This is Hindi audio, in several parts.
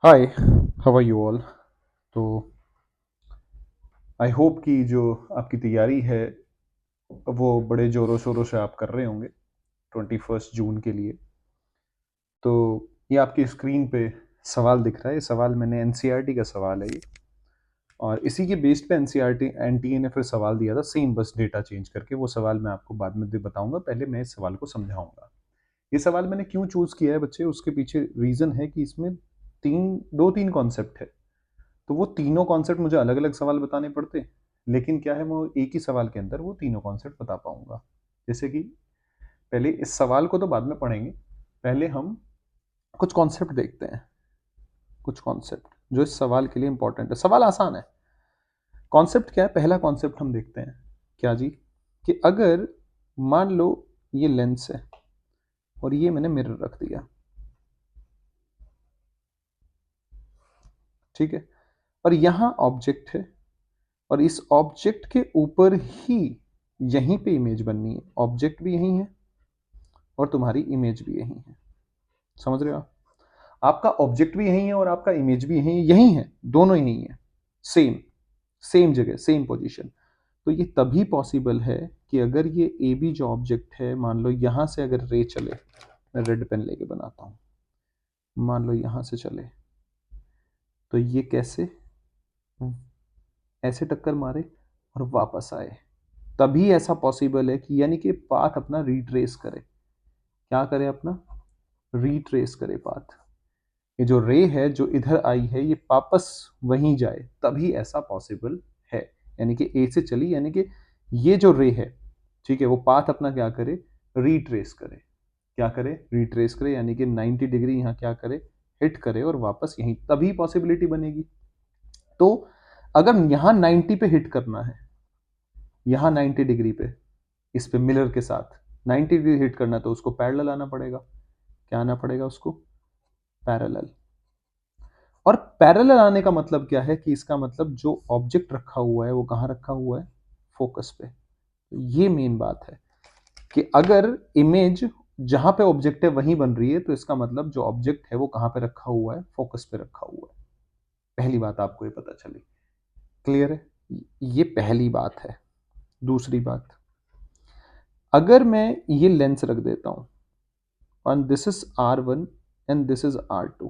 Hi, how are you all. तो आई होप कि जो आपकी तैयारी है वो बड़े ज़ोरों शोरों से आप कर रहे होंगे 21 जून के लिए। तो ये आपकी स्क्रीन पे सवाल दिख रहा है। ये सवाल मैंने एनसीईआरटी का सवाल है ये, और इसी के बेस्ड पे एनसीईआरटी एनटीए ने फिर सवाल दिया था सेम, बस डेटा चेंज करके। वो सवाल मैं आपको बाद में बताऊंगा, पहले मैं इस सवाल को समझाऊंगा। ये सवाल मैंने क्यों चूज़ किया है बच्चे, उसके पीछे रीज़न है कि इसमें दो तीन कॉन्सेप्ट है। तो वो तीनों कॉन्सेप्ट मुझे अलग अलग सवाल बताने पड़ते, लेकिन क्या है, मैं एक ही सवाल के अंदर वो तीनों कॉन्सेप्ट बता पाऊंगा। जैसे कि पहले इस सवाल को तो बाद में पढ़ेंगे, पहले हम कुछ कॉन्सेप्ट देखते हैं। कुछ कॉन्सेप्ट जो इस सवाल के लिए इंपॉर्टेंट है। सवाल आसान है। कॉन्सेप्ट क्या है? पहला कॉन्सेप्ट हम देखते हैं क्या जी, कि अगर मान लो ये लेंस है और ये मैंने मिरर रख दिया, ठीक है, और यहां ऑब्जेक्ट है, और इस ऑब्जेक्ट के ऊपर ही यहीं पे इमेज बननी है। ऑब्जेक्ट भी यहीं है और तुम्हारी इमेज भी यहीं है। समझ रहे हो आप? आपका ऑब्जेक्ट भी यहीं है और आपका इमेज भी यहीं है, दोनों यहीं है। सेम सेम जगह, सेम पोजीशन। तो ये तभी पॉसिबल है कि अगर ये ए बी जो ऑब्जेक्ट है, मान लो यहां से अगर रे चले, मैं रेड पेन लेके बनाता हूं, मान लो यहां से चले, तो ये कैसे ऐसे टक्कर मारे और वापस आए, तभी ऐसा पॉसिबल है कि यानी कि पाथ अपना रिट्रेस करे। क्या करे? अपना रिट्रेस करे पाथ। ये जो रे है जो इधर आई है, ये वापस वहीं जाए, तभी ऐसा पॉसिबल है। यानी कि ए से चली, यानी कि ये जो रे है, ठीक है, वो पाथ अपना क्या करे? रिट्रेस करे। क्या करे? रिट्रेस करे, यानी कि 90 डिग्री यहाँ क्या करे? हिट करे और वापस यहीं, तभी पॉसिबिलिटी बनेगी। तो अगर यहाँ 90 पे हिट करना है, यहाँ 90 डिग्री पे, इस पे मिरर के साथ 90 डिग्री हिट करना, तो उसको पैरेलल आना पड़ेगा। क्या आना पड़ेगा उसको? पैरेलल। और पैरेलल आने का मतलब क्या है? कि इसका मतलब जो ऑब्जेक्ट रखा हुआ है वो कहां रखा हुआ है? फोकस पे। तो ये मेन बात है कि अगर इमेज जहां पे ऑब्जेक्ट है वहीं बन रही है, तो इसका मतलब जो ऑब्जेक्ट है वो कहां पे रखा हुआ है? फोकस पे रखा हुआ है। पहली बात आपको ये पता चली। क्लियर है? ये पहली बात है। दूसरी बात, अगर मैं ये लेंस रख देता हूं, और this is R1 and this is R2,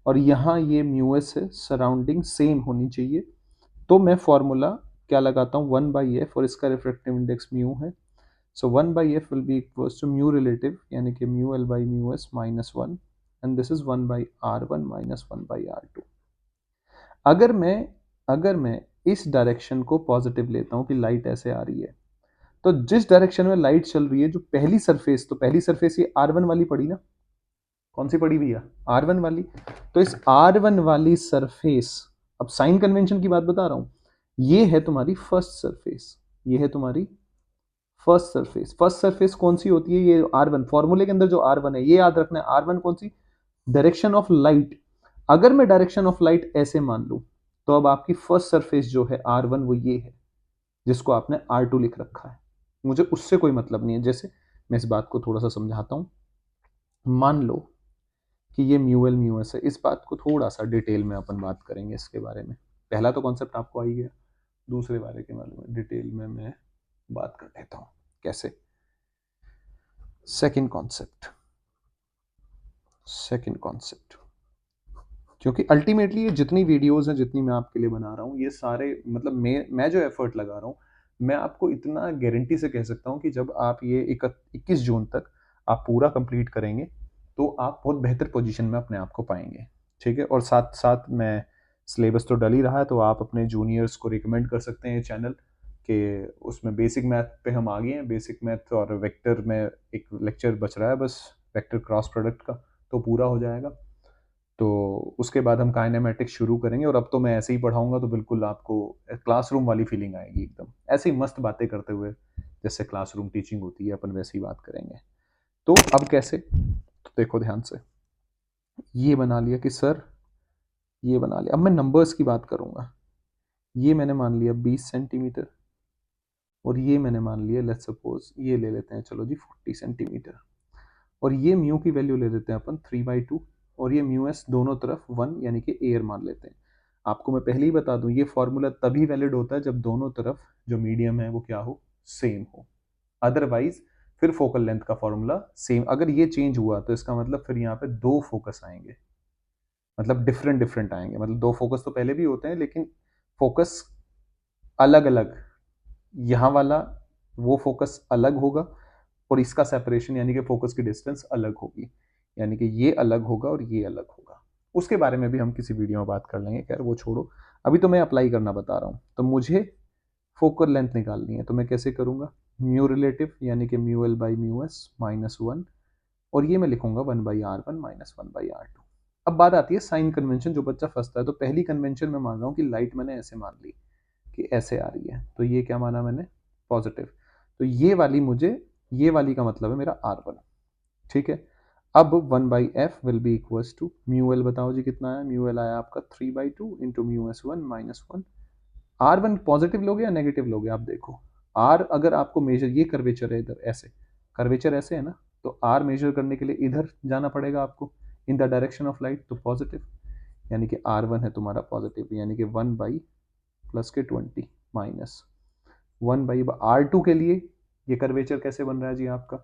और यहाँ ये म्यू एस है, सराउंडिंग सेम होनी चाहिए, तो मैं फॉर्मूला क्या लगाता हूँ? 1/f, और इसका रिफ्रैक्टिव इंडेक्स म्यू है। So 1/f will be equals to mu relative, यानी कि mu L by mu S minus 1, and this is 1/r1 minus 1/r2। अगर मैं इस डायरेक्शन को पॉजिटिव लेता हूँ कि लाइट ऐसे आ रही है, तो जिस डायरेक्शन में लाइट चल रही है, जो पहली सरफेस, तो पहली सरफेस ये R1 वाली पड़ी ना? कौन सी पड़ी भैया? R1 वाली। तो इस R1 वाली सरफेस, अब साइन कन्वेंशन की बात बता रहा हूं, ये है तुम्हारी फर्स्ट सरफेस। ये है तुम्हारी फर्स्ट सरफेस। फर्स्ट सरफेस कौन सी होती है? ये R1, फॉर्मूले के अंदर जो R1 है, ये याद रखना है। R1 कौन सी? Direction of light. अगर मैं डायरेक्शन ऑफ लाइट ऐसे मान लूं, तो अब आपकी फर्स्ट सरफेस जो है R1, वो ये है, जिसको आपने R2 लिख रखा है। मुझे उससे कोई मतलब नहीं है। जैसे मैं इस बात को थोड़ा सा समझाता हूं। मान लो कि ये म्यू एल म्यू एस है। इस बात को थोड़ा सा डिटेल में अपन बात करेंगे इसके बारे में। पहला तो कॉन्सेप्ट आपको आ ही गया, दूसरे बारे के बारे में डिटेल में मैं बात कर लेता हूँ। कैसे? Second concept. सेकंड कॉन्सेप्ट, क्योंकि अल्टीमेटली ये जितनी वीडियोस हैं, जितनी मैं आपके लिए बना रहा हूँ, ये सारे मतलब मैं जो एफर्ट लगा रहा हूँ, मैं आपको इतना गारंटी से कह सकता हूँ कि जब आप ये 21 जून तक आप पूरा कंप्लीट करेंगे, तो आप बहुत बेहतर पोजीशन में अपने आप को पाएंगे। ठीक है? और साथ साथ मैं, सिलेबस तो डल ही रहा है, तो आप अपने जूनियर्स को रिकमेंड कर सकते हैं ये चैनल के। उसमें बेसिक मैथ पे हम आ गए हैं। बेसिक मैथ और वेक्टर में एक लेक्चर बच रहा है बस, वेक्टर क्रॉस प्रोडक्ट का, तो पूरा हो जाएगा। तो उसके बाद हम काइनेमेटिक्स शुरू करेंगे, और अब तो मैं ऐसे ही पढ़ाऊंगा तो बिल्कुल आपको क्लासरूम वाली फीलिंग आएगी एकदम, ऐसे ही मस्त बातें करते हुए, जैसे क्लासरूम टीचिंग होती है, अपन वैसे ही बात करेंगे। तो अब कैसे? तो देखो ध्यान से, ये बना लिया कि सर, ये बना लिया। अब मैं नंबर्स की बात करूंगा। ये मैंने मान लिया 20 सेंटीमीटर, और ये मैंने मान लिया, लेट्स सपोज ये ले लेते हैं, चलो जी, 40 सेंटीमीटर। और ये म्यू की वैल्यू ले लेते हैं अपन 3/2, और ये म्यू एस दोनों तरफ 1 यानी कि एयर मान लेते हैं। आपको मैं पहले ही बता दूं, ये फॉर्मूला तभी वैलिड होता है जब दोनों तरफ जो मीडियम है वो क्या हो, सेम हो। अदरवाइज फिर फोकल लेंथ का फॉर्मूला सेम, अगर ये चेंज हुआ तो इसका मतलब फिर यहाँ पे दो फोकस आएंगे, मतलब डिफरेंट डिफरेंट आएंगे। मतलब दो फोकस तो पहले भी होते हैं लेकिन फोकस अलग अलग, यहाँ वाला वो फोकस अलग होगा और इसका सेपरेशन यानी कि फोकस की डिस्टेंस अलग होगी, यानी कि ये अलग होगा और ये अलग होगा। उसके बारे में भी हम किसी वीडियो में बात कर लेंगे, खैर वो छोड़ो, अभी तो मैं अप्लाई करना बता रहा हूँ। तो मुझे फोकल लेंथ निकालनी है, तो मैं कैसे करूंगा, म्यू रिलेटिव यानी कि mu L by mu S minus 1, और ये मैं लिखूंगा 1/r1 माइनस 1/r2। अब बात आती है साइन कन्वेंशन, जो बच्चा फंसता है। तो पहली कन्वेंशन मैं मान रहा हूँ कि लाइट मैंने ऐसे मान ली कि ऐसे आ रही है, तो ये क्या माना मैंने, पॉजिटिव। तो ये वाली मुझे, ये वाली का मतलब है मेरा R1, ठीक है। अब 1/f will be equals to mu L, बताओ जी कितना है, म्यू एल आया आपका 3/2 into mu S 1 minus 1। R1 positive लोगे या नेगेटिव लोगे, आप देखो। R अगर आपको मेजर, ये कर्वेचर है इधर ऐसे, कर्वेचर ऐसे है ना, तो R मेजर करने के लिए इधर जाना पड़ेगा आपको, इन द डायरेक्शन ऑफ लाइट, तो पॉजिटिव, यानी कि R1 है तुम्हारा पॉजिटिव, यानी कि 1/+20 माइनस 1/R2 के लिए ये कर्वेचर कैसे बन रहा है जी आपका,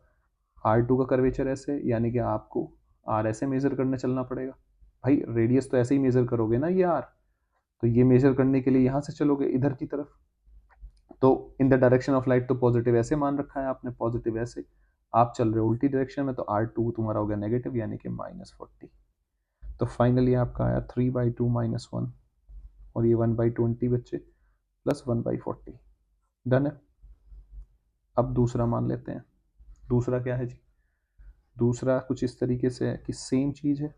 R2 का कर्वेचर ऐसे, यानी कि आपको R ऐसे मेजर करने चलना पड़ेगा। भाई रेडियस तो ऐसे ही मेजर करोगे ना ये R, तो ये मेजर करने के लिए यहां से चलोगे इधर की तरफ, तो इन द डायरेक्शन ऑफ लाइट तो पॉजिटिव ऐसे मान रखा है आपने, पॉजिटिव ऐसे, आप चल रहे हो उल्टी डायरेक्शन में, तो R2 तुम्हारा हो गया नेगेटिव यानी कि -40। तो फाइनली आपका आया 3/2 माइनस 1, और ये 1/20 बच्चे प्लस 1/40। डन है। अब दूसरा मान लेते हैं। दूसरा क्या है जी, दूसरा कुछ इस तरीके से है कि सेम चीज है,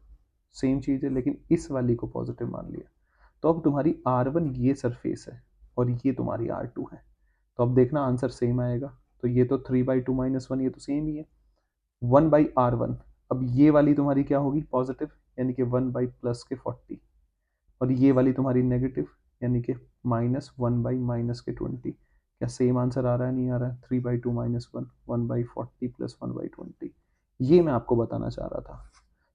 सेम चीज है, लेकिन इस वाली को पॉजिटिव मान लिया। तो अब तुम्हारी R1 ये सरफेस है और ये तुम्हारी R2 है, तो अब देखना आंसर सेम आएगा। तो ये तो 3/2 माइनस 1, ये तो सेम ही है, 1/R1। अब ये वाली तुम्हारी क्या होगी, पॉजिटिव, यानी कि 1/+40, और ये वाली तुम्हारी नेगेटिव, यानी कि -1/-20। क्या सेम आंसर आ रहा है, नहीं आ रहा है, 3/2 माइनस 1, 1/40 प्लस 1/20। ये मैं आपको बताना चाह रहा था।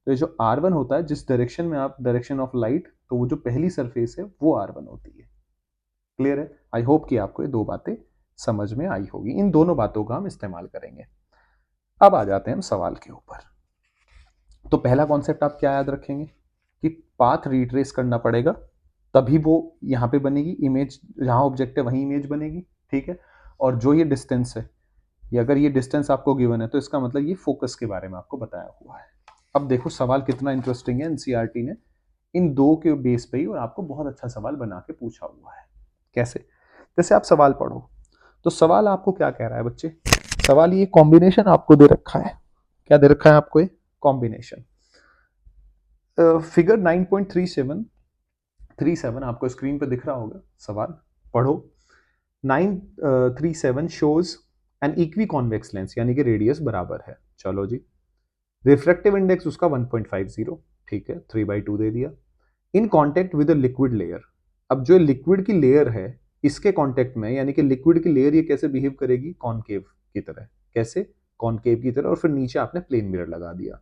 तो ये जो R1 होता है, जिस डायरेक्शन में आप, डायरेक्शन ऑफ लाइट, तो वो जो पहली सरफेस है वो R1 होती है। क्लियर है। आई होप कि आपको ये दो बातें समझ में आई होगी, इन दोनों बातों का हम इस्तेमाल करेंगे। अब आ जाते हैं हम सवाल के ऊपर। तो पहला कॉन्सेप्ट आप क्या याद रखेंगे कि पाथ रिट्रेस करना पड़ेगा, तभी वो यहाँ पे बनेगी इमेज, जहां ऑब्जेक्ट है वहीं इमेज बनेगी, ठीक है। और जो ये डिस्टेंस है, ये अगर ये डिस्टेंस आपको गिवन है, तो इसका मतलब ये फोकस के बारे में आपको बताया हुआ है। अब देखो सवाल कितना इंटरेस्टिंग है, एनसीईआरटी ने इन दो के बेस पे ही और आपको बहुत अच्छा सवाल बना के पूछा हुआ है। कैसे, जैसे आप सवाल पढ़ो, तो सवाल आपको क्या कह रहा है बच्चे, सवाल ये कॉम्बिनेशन आपको दे रखा है, क्या दे रखा है आपको, ये कॉम्बिनेशन। फिगर 9.37 आपको स्क्रीन पे दिख रहा होगा, सवाल पढ़ो। 937 shows N equi convex lens, यानी कि रेडियस बराबर है, चलो जी। रिफ्रैक्टिव इंडेक्स उसका 1.50, ठीक है, 3/2 दे दिया। In contact with liquid layer, अब जो लिक्विड की लेयर है इसके कॉन्टेक्ट में, यानी कि लिक्विड की लेयर ये कैसे बिहेव करेगी, कॉनकेव की तरह, कैसे, कॉनकेव की तरह, और फिर नीचे आपने प्लेन मिरर लगा दिया।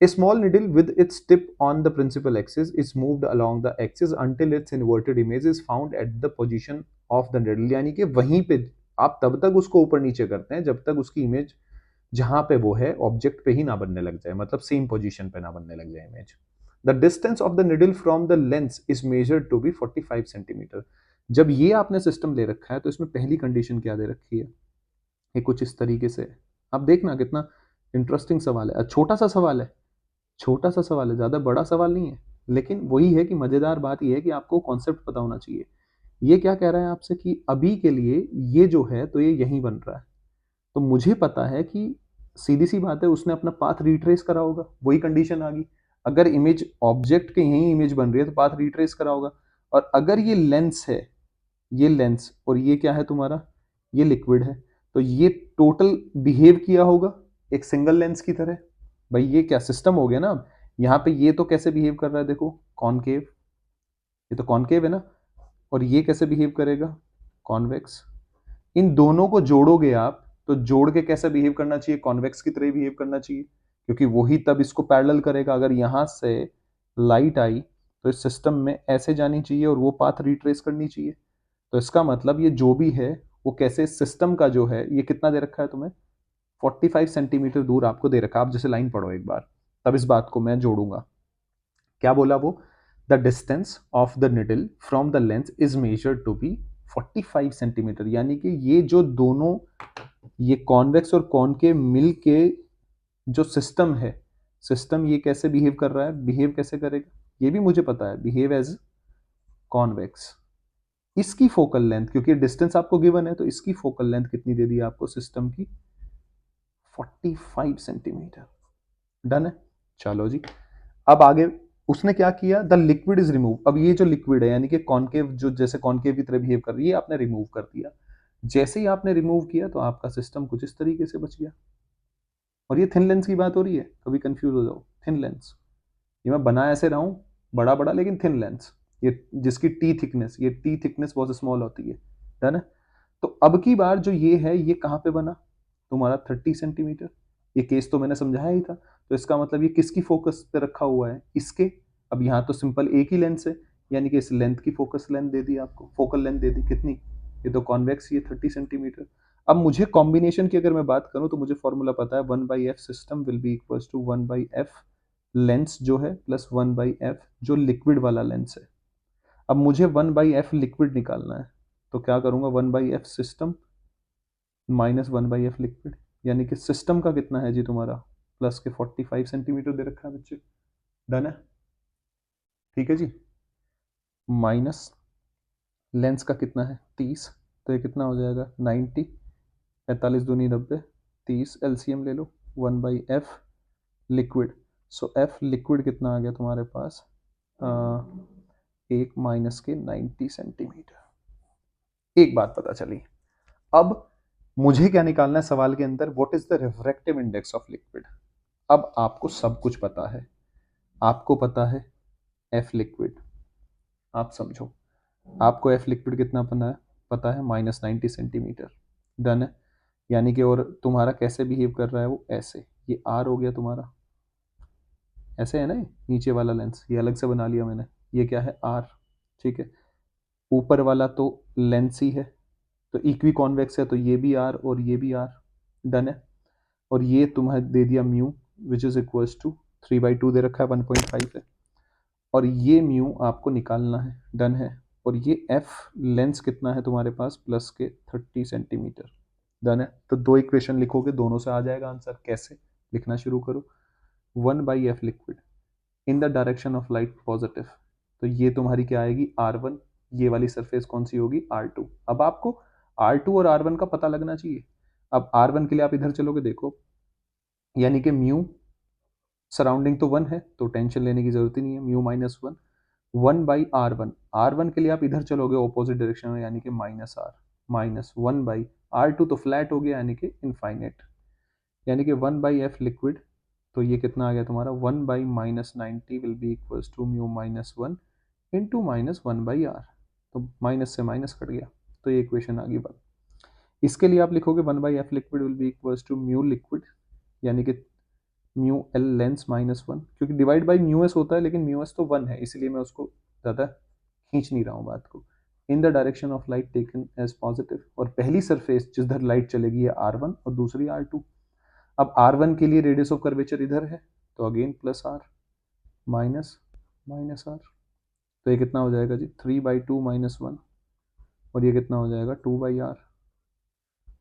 A small needle with its tip on the principal axis is moved along the axis until its inverted image is found at the position of the needle, यानी कि वहीं पे आप तब तक उसको ऊपर नीचे करते हैं जब तक उसकी इमेज जहां पे वो है ऑब्जेक्ट पे ही ना बनने लग जाए, मतलब सेम पोजीशन पे ना बनने लग जाए image. The distance of the needle from the lens is measured to be 45 centimetre. जब ये आपने सिस्टम ले रखा है तो इसमें पहली कंडीशन क्या दे रखी है, ये कुछ इस तरीके से। आप देखना कितना इंटरेस्टिंग सवाल है, छोटा सा सवाल है, छोटा सा सवाल है, ज्यादा बड़ा सवाल नहीं है, लेकिन वही है कि मजेदार बात यह है कि आपको कॉन्सेप्ट पता होना चाहिए। ये क्या कह रहा है आपसे कि अभी के लिए ये जो है तो ये यहीं बन रहा है, तो मुझे पता है कि सीधी सी बात है उसने अपना पाथ रिट्रेस करा होगा, वही कंडीशन आ गई। अगर इमेज ऑब्जेक्ट के यही इमेज बन रही है तो पाथ रिट्रेस करा होगा। और अगर ये लेंस है, ये लेंस, और ये क्या है तुम्हारा, ये लिक्विड है, तो ये टोटल बिहेव किया होगा एक सिंगल लेंस की तरह। भाई ये क्या सिस्टम हो गया ना। अब यहाँ पे ये तो कैसे बिहेव कर रहा है, देखो कॉनकेव, ये तो कॉनकेव है ना, और ये कैसे बिहेव करेगा, कॉन्वेक्स। इन दोनों को जोड़ोगे आप, तो जोड़ के कैसे बिहेव करना चाहिए, कॉन्वेक्स की तरह बिहेव करना चाहिए, क्योंकि वही तब इसको पैरेलल करेगा। अगर यहाँ से लाइट आई तो इस सिस्टम में ऐसे जानी चाहिए और वो पाथ रिट्रेस करनी चाहिए। तो इसका मतलब ये जो भी है वो कैसे सिस्टम का जो है, ये कितना दे रखा है तुम्हें, 45 सेंटीमीटर दूर आपको दे रखा है। आप जैसे लाइन पढ़ो एक बार, तब इस बात को मैं जोड़ूंगा। क्या बोला वो, the distance of the needle from the lens is measured to be 45 centimetre. यानी कि ये जो दोनों, ये कॉन्वेक्स और कॉनकेव मिल के जो सिस्टम है, सिस्टम ये कैसे बिहेव कर रहा है, बिहेव कैसे करेगा ये भी मुझे पता है, बिहेव एज कॉन्वेक्स। इसकी फोकल लेंथ, क्योंकि डिस्टेंस आपको गिवन है, तो इसकी फोकल लेंथ कितनी दे दी आपको सिस्टम की, 45 सेंटीमीटर। डन है। चलो जी, अब आगे उसने क्या किया, द लिक्विड इज रिमूव। अब ये जो लिक्विड है यानी कि कॉनकेव, जो जैसे कॉनकेव की तरह बिहेव कर रही है, आपने रिमूव कर दिया। जैसे ही आपने रिमूव किया तो आपका सिस्टम कुछ इस तरीके से बच गया। और ये थिन लेंस की बात हो रही है, कभी कंफ्यूज हो जाओ, थिन लेंस। ये मैं बना ऐसे रहा हूं बड़ा बड़ा, लेकिन थिन लेंस, ये जिसकी टी थिकनेस, ये टी थिकनेस बहुत स्मॉल होती है। डन है। तो अब की बार जो ये है, ये कहां पे बना तुम्हारा, 30 सेंटीमीटर। ये केस तो मैंने समझाया ही था। तो इसका मतलब ये किसकी फोकस पे रखा हुआ है, इसके। अब यहाँ तो सिंपल एक ही लेंस है, यानी कि इस लेंथ की फोकस लेंथ दे दी आपको, फोकल लेंथ दे दी कितनी, ये तो कॉन्वेक्स, ये 30 सेंटीमीटर। अब मुझे कॉम्बिनेशन की अगर मैं बात करूं तो मुझे फॉर्मूला पता है, 1/f system will be equal to 1/f lens जो है प्लस 1/f जो लिक्विड वाला लेंस है। अब मुझे 1/f लिक्विड निकालना है, तो क्या करूंगा, 1/f system minus 1/f liquid, यानी कि सिस्टम का कितना है जी तुम्हारा, प्लस के 45 सेंटीमीटर दे रखा है बच्चे। डन है। ठीक है जी। माइनस लेंस का कितना है 30, तो ये कितना हो जाएगा 90, 45 दूनी 90, 30 एलसीएम ले लो, 1/f लिक्विड। सो एफ लिक्विड कितना आ गया तुम्हारे पास, एक माइनस के 90 सेंटीमीटर। एक बात पता चली। अब मुझे क्या निकालना है सवाल के अंदर, what is the refractive index of liquid. अब आपको सब कुछ पता है, आपको पता है एफ लिक्विड, आप समझो, आपको एफ लिक्विड कितना पता है -90 सेंटीमीटर। डन है। यानी कि और तुम्हारा कैसे बिहेव कर रहा है वो, ऐसे, ये आर हो गया तुम्हारा, ऐसे है ना, नीचे वाला लेंस ये अलग से बना लिया मैंने, ये क्या है आर। ठीक है। ऊपर वाला तो लेंस ही है, तो इक्वी कॉन्वेक्स है, तो ये भी आर और ये भी आर। डन है। और ये तुम्हें दे दिया mu which is equals to 3/2 दे रखा है, 1.5 है। और ये म्यू आपको निकालना है। डन है। और ये एफ लेंस कितना है तुम्हारे पास, प्लस के 30 सेंटीमीटर। डन है। तो दो इक्वेशन लिखोगे, दोनों से आ जाएगा आंसर। कैसे, लिखना शुरू करो, 1/f liquid in the direction of light positive, तो ये तुम्हारी क्या आएगी R1, ये वाली सरफेस कौन सी होगी R2। अब आपको R2 और R1 का पता लगना चाहिए। अब R1 के लिए आप इधर चलोगे, देखो, यानी कि म्यू सराउंडिंग तो 1 है, तो टेंशन लेने की जरूरत ही नहीं है, म्यू -1, 1/R1। R1 के लिए आप इधर चलोगे ऑपोजिट डायरेक्शन में, यानी कि -R, -1/R2 तो फ्लैट हो गया, यानी कि इनफाइनेट, यानी कि 1/f लिक्विड। तो ये कितना आ गया तुम्हारा, 1/-90 will be equals to mu -1 into -1/r। तो माइनस से माइनस कट गया, तो ये इक्वेशन आ गई बात। इसके लिए आप लिखोगे 1/f liquid will be equals to mu liquid, यानी कि म्यू एल लेंस -1, क्योंकि डिवाइड बाई म्यू एस होता है, लेकिन म्यू एस तो 1 है, इसलिए मैं उसको ज़्यादा खींच नहीं रहा हूँ बात को। In the direction of light taken as positive, और पहली सरफेस जिधर लाइट चलेगी है R1 और दूसरी R2। अब R1 के लिए रेडियस ऑफ कर्वेचर इधर है, तो again plus R minus R, तो ये कितना हो जाएगा जी 3/2 -1, और ये कितना हो जाएगा 2/r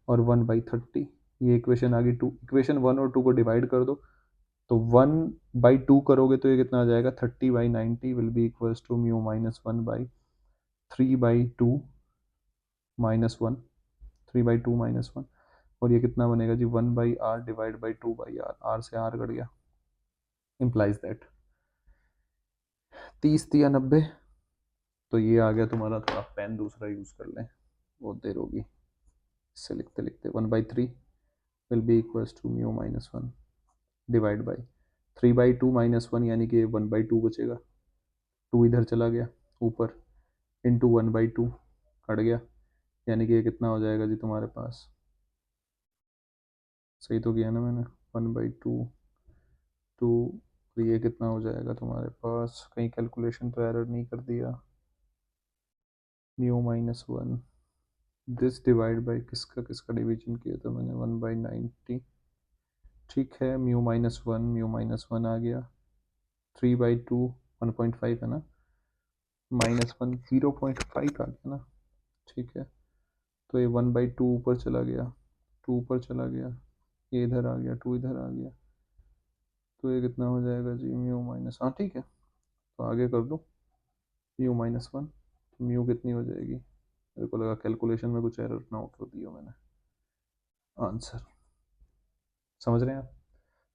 और 1/30। ये इक्वेशन आ गई 2। इक्वेशन 1 और 2 को डिवाइड कर दो, तो 1/2 करोगे तो ये कितना आ जाएगा 30/90 will be equals to mu -1/3/2 -1, 3/2 -1, और ये कितना बनेगा जी 1/r divide by 2/r, r से r कट गया, इम्प्लाइज दैट 30 या 90। तो ये आ गया तुम्हारा, थोड़ा पेन दूसरा यूज कर लें, बहुत देर होगी, इससे लिखते लिखते 1/3 will be equals to mu -1 divide by 3/2 -1, यानी कि 1/2 बचेगा, 2 इधर चला गया ऊपर, इंटू 1/2 कट गया, यानी कि ये कितना हो जाएगा जी तुम्हारे पास, सही तो किया ना मैंने, 1/2 टू, तो ये कितना हो जाएगा तुम्हारे पास, कहीं कैलकुलेशन तो एरर नहीं कर दिया, mu minus one, this divide by किसका किसका डिवीजन किया था मैंने, 1/90, ठीक है, म्यू माइनस वन आ गया, 3/2, 1.5 है ना, -1 0.5 आ गया ना, ठीक है, तो ये 1/2 ऊपर चला गया, 2 ऊपर चला गया, ये इधर आ गया, 2 इधर आ गया, तो ये कितना हो जाएगा जी, म्यू माइनस, हाँ ठीक है, तो आगे कर दो, म्यू -1, तो म्यू कितनी हो जाएगी, मेरे को लगा कैलकुलेशन में कुछ एरर ना हो कर दिया मैंने, आंसर समझ रहे हैं आप,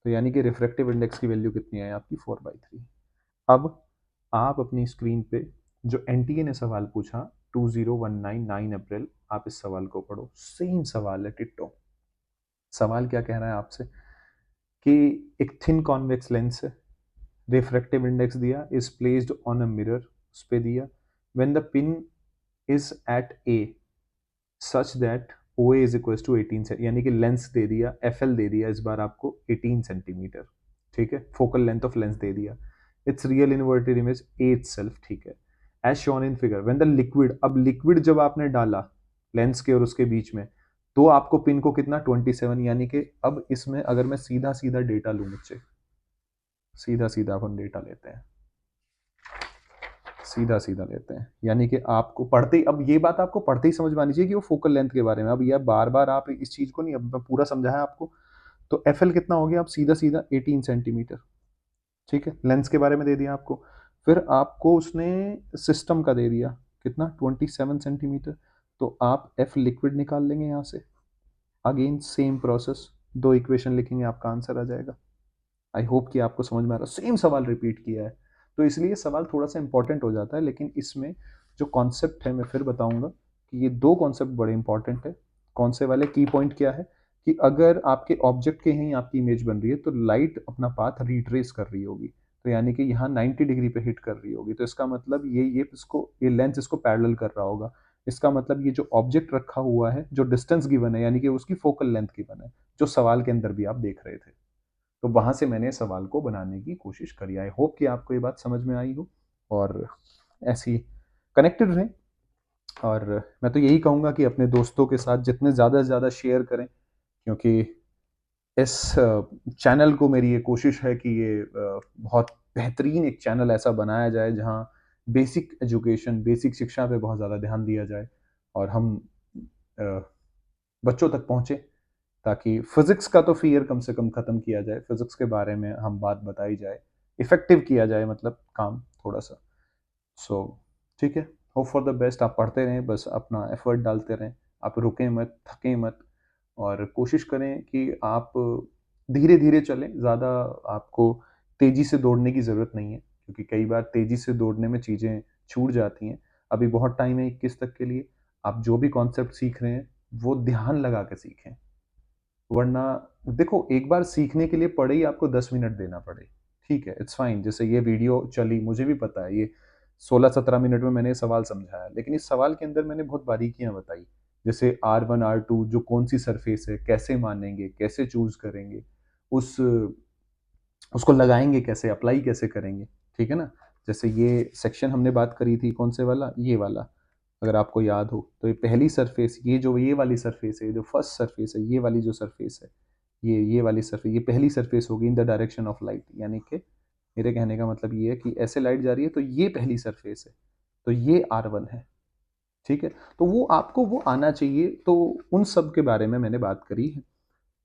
तो यानी कि रिफ्रैक्टिव इंडेक्स की वैल्यू कितनी है आपकी, 4/3। अब आप अपनी स्क्रीन पे जो एनटीए ने सवाल पूछा 2019 9 अप्रैल, आप इस सवाल को पढ़ो, सेम सवाल है टिट्टो। सवाल क्या कह रहा है आपसे कि एक थिन कॉन्वेक्स लेंस है, रिफ्रैक्टिव इंडेक्स दिया, is placed on a mirror, उस पे दिया, when the pin is at A such that O A is equal to 18, यानी कि लेंस दे दिया, एफ एल दे दिया इस बार आपको 18 सेंटीमीटर, ठीक है, फोकल लेंथ ऑफ लेंस दे दिया, it's real inverted image A itself, ठीक है, as shown in figure, when the liquid, अब लिक्विड जब आपने डाला लेंस के और उसके बीच में, तो आपको पिन को कितना 27, यानी कि अब इसमें अगर मैं सीधा सीधा डेटा लूँ मुझसे, सीधा सीधा अपन डेटा लेते हैं, सीधा सीधा लेते हैं, यानी कि आपको पढ़ते ही, अब ये बात आपको पढ़ते ही समझ में आनी चाहिए कि वो फोकल लेंथ के बारे में, अब यह बार बार आप इस चीज को नहीं, अब मैं पूरा समझाया आपको, तो एफ एल कितना हो गया, आप सीधा सीधा 18 सेंटीमीटर, ठीक है, लेंस के बारे में दे दिया आपको, फिर आपको उसने सिस्टम का दे दिया कितना 27 सेंटीमीटर, तो आप एफ लिक्विड निकाल लेंगे यहाँ से, अगेन सेम प्रोसेस, दो इक्वेशन लिखेंगे, आपका आंसर आ जाएगा। आई होप कि आपको समझ में आ रहा है, सेम सवाल रिपीट किया है, तो इसलिए सवाल थोड़ा सा इंपॉर्टेंट हो जाता है, लेकिन इसमें जो कॉन्सेप्ट है मैं फिर बताऊंगा कि ये दो कॉन्सेप्ट बड़े इंपॉर्टेंट है। कौन से वाले, की पॉइंट क्या है कि अगर आपके ऑब्जेक्ट के ही आपकी इमेज बन रही है तो लाइट अपना पाथ रिट्रेस कर रही होगी, तो यानी कि यहाँ 90 डिग्री पे हिट कर रही होगी, तो इसका मतलब ये इसको, ये लेंस इसको पैरेलल कर रहा होगा, इसका मतलब ये जो ऑब्जेक्ट रखा हुआ है, जो डिस्टेंस गिवन है, यानी कि उसकी फोकल लेंथ गिवन है, जो सवाल के अंदर भी आप देख रहे थे, तो वहां से मैंने सवाल को बनाने की कोशिश करी। आई होप कि आपको ये बात समझ में आई हो और ऐसी कनेक्टेड रहें, और मैं तो यही कहूँगा कि अपने दोस्तों के साथ जितने ज़्यादा से ज़्यादा शेयर करें, क्योंकि इस चैनल को, मेरी ये कोशिश है कि ये बहुत बेहतरीन एक चैनल ऐसा बनाया जाए जहाँ बेसिक एजुकेशन, बेसिक शिक्षा पे बहुत ज़्यादा ध्यान दिया जाए और हम बच्चों तक पहुँचे, ताकि फिजिक्स का तो फियर कम से कम खत्म किया जाए, फिजिक्स के बारे में हम बात बताई जाए, इफेक्टिव किया जाए, मतलब काम थोड़ा सा। सो ठीक है, होप फॉर द बेस्ट, आप पढ़ते रहें, बस अपना एफर्ट डालते रहें, आप रुकें मत, थकें मत, और कोशिश करें कि आप धीरे धीरे चलें, ज़्यादा आपको तेज़ी से दौड़ने की ज़रूरत नहीं है, क्योंकि कई बार तेज़ी से दौड़ने में चीज़ें छूट जाती हैं। अभी बहुत टाइम है 21 तक के लिए, आप जो भी कॉन्सेप्ट सीख रहे हैं वो ध्यान लगा के सीखें, वरना देखो, एक बार सीखने के लिए पढ़े ही आपको 10 मिनट देना पड़े, ठीक है, इट्स फाइन, जैसे ये वीडियो चली, मुझे भी पता है ये 16-17 मिनट में मैंने सवाल समझाया, लेकिन इस सवाल के अंदर मैंने बहुत बारीकियां बताई, जैसे R1 R2 जो कौन सी सरफेस है, कैसे मानेंगे, कैसे चूज करेंगे, उस उसको लगाएंगे कैसे, अप्लाई कैसे करेंगे, ठीक है ना, जैसे ये सेक्शन हमने बात करी थी कौन से वाला, ये वाला, अगर आपको याद हो, तो ये पहली सरफेस, ये वाली सरफेस है, जो फर्स्ट सरफेस है, ये वाली जो सरफेस है, ये वाली सरफेस, ये पहली सरफेस होगी इन द डायरेक्शन ऑफ लाइट, यानी कि मेरे कहने का मतलब ये है कि ऐसे लाइट जा रही है तो ये पहली सरफेस है, तो ये R1 है, ठीक है, तो वो आपको वो आना चाहिए, तो उन सब के बारे में मैंने बात करी है।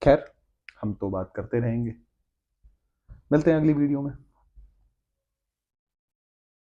खैर, हम तो बात करते रहेंगे, मिलते हैं अगली वीडियो में।